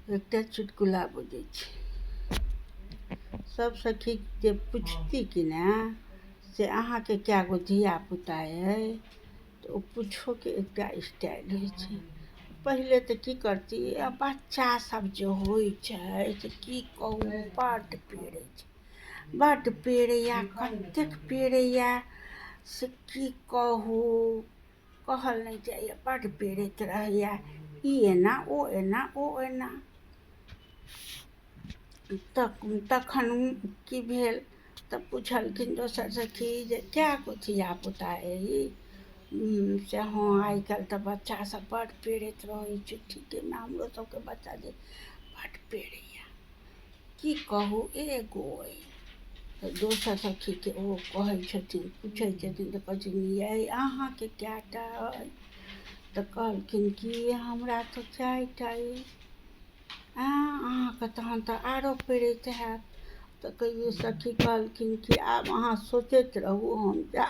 एकटा चुटकुला बुझै छी। सब सखी जे पुछती कि ने से अहाँके कए गो धियापुता अइ, तऽ ओ पूछोके एकटा स्टाइल होइ छै। पहिले तऽ की करती, बच्चा सब जे होइ छै से की कहू बड्ड पेड़ै छै, बड्ड पेड़ैया, कतेक पेड़ैया से की कहू, कहल नहि जाइए, बड्ड पेड़ैत रहैया, ई एना ओ एना ओ एना। तखन की भेल तऽ पुछलखिन दोसर सखी जे कए गो धियापुता अइ, से हँ आइ काल्हि तऽ बच्चा सब बड्ड पेड़ैत रहै छै, ठीकेमे हमरो सबके बच्चा जे बड्ड पेड़ैया, की कहू एगो अइ। तऽ दोसर सखीके ओ कहै छथिन, पूछै छथिन तऽ कहै छथिन यै अहाँके कएटा अइ, तऽ कहलखिन कि हमरा तऽ 4टा अइ। अहाँके तहन तऽ आरो पेड़ैत हैत। तऽ कहियो सखी कहलखिन कि आब अहाँ सोचैत रहू, हम जा